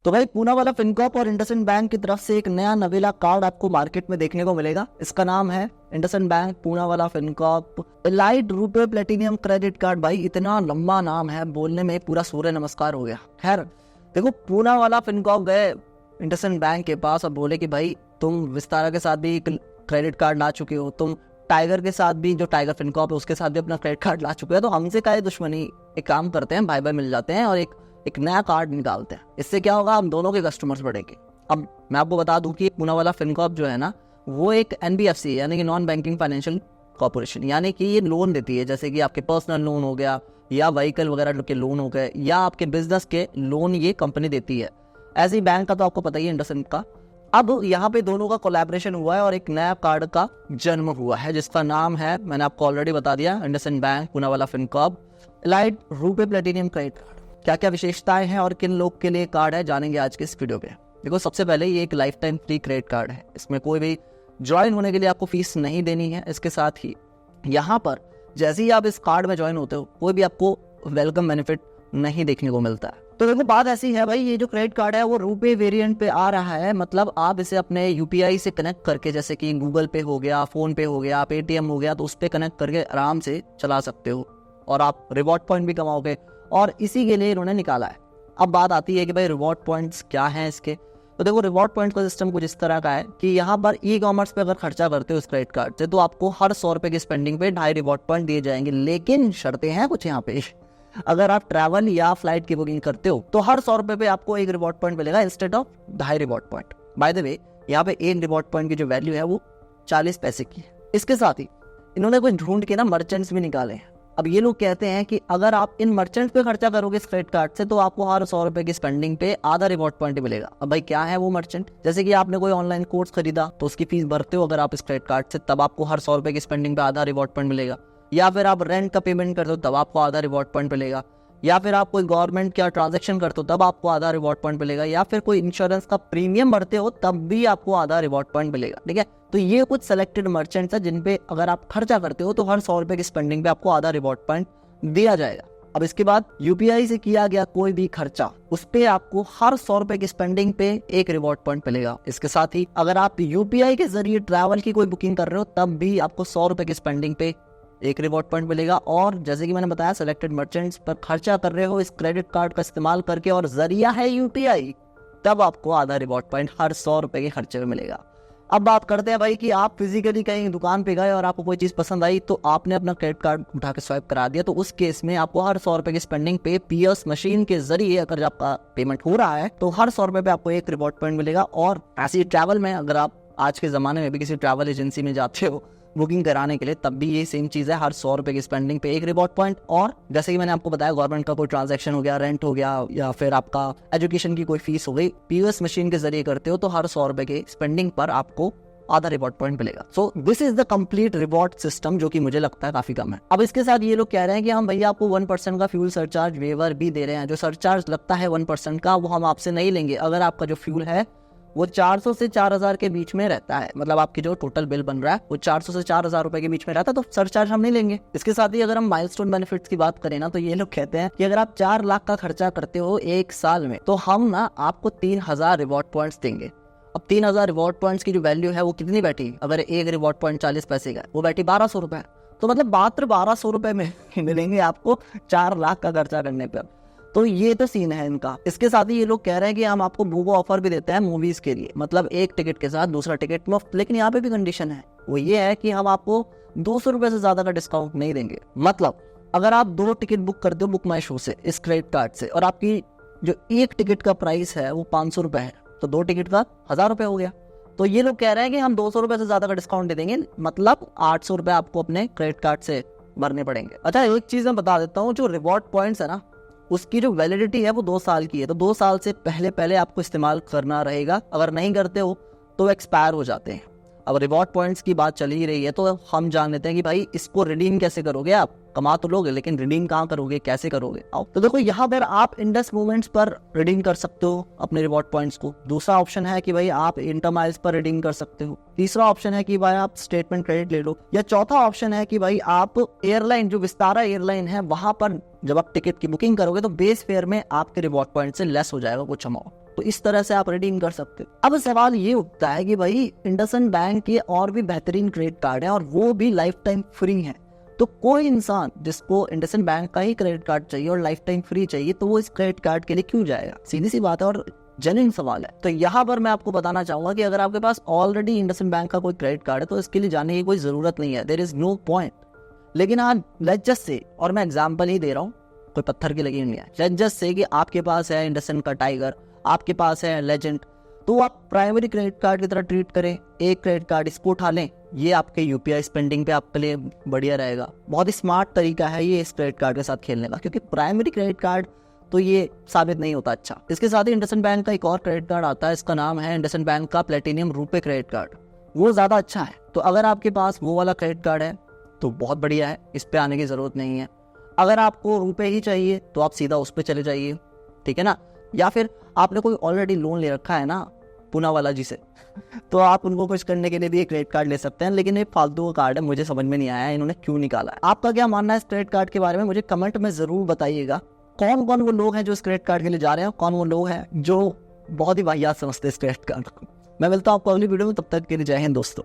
तो भाई पूना वाला फिनकॉर्प और इंडसइंड बैंक की तरफ से एक नया नवेला कार्ड आपको मार्केट में देखने को मिलेगा। इसका नाम है IndusInd bank Poonawalla Fincorp elite RuPay platinum credit card. भाई इतना लंबा नाम है, बोलने में पूरा सूर्य नमस्कार हो गया। खैर देखो, पूना वाला फिनकॉर्प गए इंडसइंड बैंक के पास और बोले कि भाई तुम विस्तारा के साथ भी क्रेडिट कार्ड ला चुके हो, तुम टाइगर के साथ भी, जो टाइगर फिनकॉर्प है उसके साथ भी अपना क्रेडिट कार्ड ला चुके हो, तो हमसे क्या दुश्मनी। एक काम करते हैं, भाई भाई मिल जाते हैं और एक नया कार्ड निकालते हैं। इससे क्या होगा, हम दोनों के कस्टमर्स बढ़ेंगे। अब मैं आपको बता दूं कि पूना वाला फिनकॉर्प जो है ना, वो एक NBFC यानी कि नॉन बैंकिंग फाइनेंशियल कॉर्पोरेशन, यानी कि ये लोन देती है, जैसे कि आपके पर्सनल लोन हो गया या व्हीकल वगैरह के लोन हो गए या आपके बिजनेस के लोन, ये कंपनी देती है। ऐसी बैंक का तो आपको पता ही है, इंडसइंड का। अब यहाँ पे दोनों का कोलैबोरेशन हुआ है और एक नया कार्ड का जन्म हुआ है जिसका नाम है, मैंने आपको ऑलरेडी बता दिया, IndusInd bank Poonawalla Fincorp elite RuPay platinum credit card. क्या क्या विशेषताएं हैं और किन लोग के लिए कार्ड है, जानेंगे आज के इस वीडियो पे। देखो, सबसे पहले ये एक life time free credit card है। इसमें कोई भी ज्वाइन होने के लिए आपको फीस नहीं देनी है। इसके साथ ही यहाँ पर जैसे ही आप इस कार्ड में ज्वाइन होते हो, कोई भी आपको वेलकम बेनिफिट नहीं देखने को मिलता है। तो देखो, बात ऐसी है भाई, ये जो क्रेडिट कार्ड है वो रुपे वेरिएंट पे आ रहा है। मतलब आप इसे अपने UPI से कनेक्ट करके, जैसे कि गूगल पे हो गया, फोन पे हो गया, पेटीएम हो गया, तो उस पे कनेक्ट करके आराम से चला सकते हो और आप रिवॉर्ड पॉइंट भी कमाओगे, और इसी के लिए इन्होंने निकाला है। अब बात आती है कि भाई रिवॉर्ड पॉइंट्स क्या हैं इसके। तो देखो, रिवॉर्ड पॉइंट का सिस्टम कुछ इस तरह का है कि यहाँ पर ई-कॉमर्स पे अगर खर्चा करते हो इस क्रेडिट कार्ड से, तो आपको हर 100 रुपए की स्पेंडिंग पे 2.5 रिवॉर्ड पॉइंट दिए जाएंगे। लेकिन शर्तें हैं कुछ यहाँ पे। अगर आप ट्रैवल या फ्लाइट की बुकिंग करते हो तो हर 100 रुपए पे आपको 1 रिवॉर्ड पॉइंट मिलेगा instead of 2.5 reward point. By the way, यहाँ पे 1 रिवॉर्ड पॉइंट की जो वैल्यू है वो 40 पैसे की है। इसके साथ ही इन्होंने कुछ ढूंढ के ना मर्चेंट्स भी निकाले हैं। अब ये लोग कहते हैं कि अगर आप इन मर्चेंट्स पे खर्चा करोगे इस क्रेडिट कार्ड से, तो आपको हर 100 रुपए की स्पेंडिंग पे आधा रिवॉर्ड पॉइंट मिलेगा। अब भाई क्या है वो मर्चेंट, जैसे कि आपने कोई ऑनलाइन कोर्स खरीदा तो उसकी फीस भरते हो अगर आप इस क्रेडिट कार्ड से, तब आपको हर 100 रुपए की स्पेंडिंग पे आधा रिवॉर्ड पॉइंट मिलेगा। या फिर आप रेंट का पेमेंट करते हो तब आपको आधा रिवॉर्ड पॉइंट मिलेगा। या फिर आप कोई गवर्नमेंट का ट्रांजैक्शन करते हो तब आपको आधा रिवॉर्ड पॉइंट मिलेगा। या फिर कोई इंश्योरेंस का प्रीमियम भरते हो तब भी आपको आधा रिवॉर्ड पॉइंट मिलेगा। ठीक है, तो ये कुछ सेलेक्टेड मर्चेंट्स है जिन पे अगर आप खर्चा करते हो तो हर 100 रुपए की स्पेंडिंग पे आपको आधा रिवॉर्ड पॉइंट दिया जाएगा। अब इसके बाद UPI से किया गया कोई भी खर्चा, उस पे आपको हर 100 रुपए की स्पेंडिंग पे 1 रिवॉर्ड पॉइंट मिलेगा। इसके साथ ही अगर आप UPI के जरिए ट्रैवल की कोई बुकिंग कर रहे हो तब भी आपको 100 रुपए की स्पेंडिंग पे 1 रिवॉर्ड पॉइंट मिलेगा। और जैसे कि मैंने बताया, सेलेक्टेड मर्चेंट्स पर खर्चा कर रहे हो इस क्रेडिट कार्ड का इस्तेमाल करके और जरिया है UPI, तब आपको आधा रिवॉर्ड पॉइंट हर 100 रुपए के खर्चे में मिलेगा। अब बात करते हैं भाई कि आप फिजिकली कहीं दुकान पे गए और आपको कोई चीज पसंद आई तो आपने अपना क्रेडिट कार्ड उठा के स्वाइप करा दिया, तो उस केस में आपको हर 100 रुपए की स्पेंडिंग पे POS मशीन के जरिए अगर आपका पेमेंट हो रहा है तो हर 100 रुपए पे आपको 1 रिवॉर्ड पॉइंट मिलेगा। और ऐसे ट्रैवल में अगर आप आज के जमाने में भी किसी ट्रैवल एजेंसी में जाते हो बुकिंग कराने के लिए, तब भी ये सेम चीज है, हर 100 रुपए की स्पेंडिंग पे 1 रिवॉर्ड पॉइंट। और जैसे कि मैंने आपको बताया, गवर्नमेंट का कोई ट्रांजैक्शन हो गया, रेंट हो गया, या फिर आपका एजुकेशन की कोई फीस हो गई, POS मशीन के जरिए करते हो तो हर 100 रुपए की स्पेंडिंग पर आपको आधा रिवॉर्ड पॉइंट मिलेगा। So this is the complete reward system, जो कि मुझे लगता है काफी कम है। अब इसके साथ ये लोग कह रहे हैं कि हम भैया आपको 1% का फ्यूल सरचार्ज वेवर भी दे रहे हैं। जो सरचार्ज लगता है 1% का, वो हम आपसे नहीं लेंगे अगर आपका जो फ्यूल है वो 400 से 4000 के बीच में रहता है। मतलब आपकी जो टोटल बिल बन रहा है वो 400 से 4000 रुपए के बीच में रहता है, तो सरचार्ज हम नहीं लेंगे। इसके साथ ही अगर हम माइलस्टोन बेनिफिट्स की बात करें ना, तो ये लोग कहते हैं कि अगर आप 4 लाख का खर्चा करते हो 1 साल में, तो हम ना आपको 3000 रिवॉर्ड पॉइंट्स देंगे। अब 3000 रिवॉर्ड पॉइंट्स की जो वैल्यू है वो कितनी बैठी, अगर 1 रिवॉर्ड पॉइंट 40 पैसे का, वो बैठी 1200 रुपए। तो मतलब मात्र 1200 रुपए में मिलेंगे आपको 4 लाख का खर्चा करने पर। तो ये तो सीन है इनका। इसके साथ ही ये लोग कह रहे हैं कि हम आपको मूवी ऑफर भी देते हैं मूवीज के लिए, मतलब एक टिकट के साथ दूसरा टिकट मुफ्त। लेकिन यहाँ पे भी कंडीशन है, वो ये है कि हम आपको 200 रुपए से ज्यादा का डिस्काउंट नहीं देंगे। मतलब अगर आप 2 टिकट बुक करते हो बुक माई शो से इस क्रेडिट कार्ड से, और आपकी जो एक टिकट का प्राइस है वो 500 रुपए है, तो 2 टिकट का 1000 रुपए हो गया। तो ये लोग कह रहे हैं कि हम 200 रुपए से ज्यादा का डिस्काउंट दे देंगे, मतलब 800 रुपए आपको अपने क्रेडिट कार्ड से भरने पड़ेंगे। अच्छा, एक चीज मैं बता देता हूँ, जो रिवॉर्ड पॉइंट्स है ना, उसकी जो वैलिडिटी है वो 2 साल की है। तो 2 साल से पहले आपको इस्तेमाल करना रहेगा। अगर नहीं करते हो तो एक्सपायर हो जाते हैं। अब रिवॉर्ड पॉइंट्स की बात चल ही रही है, तो हम जान लेते हैं कि भाई इसको रिडीम कैसे करोगे। आप कमा तो लोगे, लेकिन रिडीम कहाँ करोगे, कैसे करोगे। आओ तो देखो, यहाँ पर आप इंडस मूवमेंट्स पर रिडीम कर सकते हो अपने रिवॉर्ड पॉइंट्स को। दूसरा ऑप्शन है कि भाई आप इंटरमाइल्स पर रिडीम कर सकते हो। तीसरा ऑप्शन है कि भाई आप स्टेटमेंट क्रेडिट ले लो। या चौथा ऑप्शन है कि भाई आप एयरलाइन, जो विस्तारा एयरलाइन है, वहां पर जब आप टिकट की बुकिंग करोगे तो बेस फेयर में आपके रिवॉर्ड पॉइंट से लेस हो जाएगा कुछ अमाउंट। तो इस तरह से आप रिडीम कर सकते हो। अब सवाल ये उठता है कि भाई इंडसइंड बैंक के और भी बेहतरीन क्रेडिट कार्ड है और वो भी लाइफ टाइम फ्री है, तो कोई इंसान जिसको इंडसइंड बैंक का ही क्रेडिट कार्ड चाहिए और लाइफ टाइम फ्री चाहिए तो वो इस क्रेडिट कार्ड के लिए क्यों जाएगा? सीधी सी बात है और जेन्युइन सवाल है। तो यहाँ पर मैं आपको बताना चाहूंगा कि अगर आपके पास ऑलरेडी इंडसइंड बैंक का कोई क्रेडिट कार्ड है तो इसके लिए जाने की कोई जरूरत नहीं है, देयर इज नो पॉइंट। लेकिन आज लेट्स जस्ट से, और मैं एग्जांपल ही दे रहा हूँ, कोई पत्थर की लकीर नहीं है, लेट्स जस्ट से कि आपके पास है इंडसइंड का टाइगर, आपके पास है लेजेंड, तो आप प्राइमरी क्रेडिट कार्ड की तरह ट्रीट करें, एक क्रेडिट कार्ड इसको उठा लें, ये आपके यूपीआई स्पेंडिंग पे आपके लिए बढ़िया रहेगा। बहुत ही स्मार्ट तरीका है ये इस क्रेडिट कार्ड के साथ खेलने का, क्योंकि प्राइमरी क्रेडिट कार्ड तो ये साबित नहीं होता अच्छा। इसके साथ ही इंडसइंड बैंक का एक और क्रेडिट कार्ड आता है, इसका नाम है इंडसइंड बैंक का प्लेटिनियम रुपे क्रेडिट कार्ड, वो ज्यादा अच्छा है। तो अगर आपके पास वो वाला क्रेडिट कार्ड है तो बहुत बढ़िया है, इस पे आने की जरूरत नहीं है। अगर आपको रुपए ही चाहिए तो आप सीधा उस पे चले जाइए, ठीक है ना। या फिर आपने कोई ऑलरेडी लोन ले रखा है ना पूनावाला जी से, तो आप उनको खुश करने के लिए भी एक क्रेडिट कार्ड ले सकते हैं। लेकिन ये फालतू का कार्ड है, मुझे समझ में नहीं आया इन्होंने क्यों निकाला है। आपका क्या मानना है इस क्रेडिट कार्ड के बारे में, मुझे कमेंट में जरूर बताइएगा। कौन कौन वो लोग हैं जो इस क्रेडिट कार्ड के लिए जा रहे हैं, कौन वो लोग हैं जो बहुत ही वाहियात समझते हैं इस क्रेडिट कार्ड को। मैं मिलता हूँ आपको अगली वीडियो में, तब तक के लिए जय हिंद दोस्तों।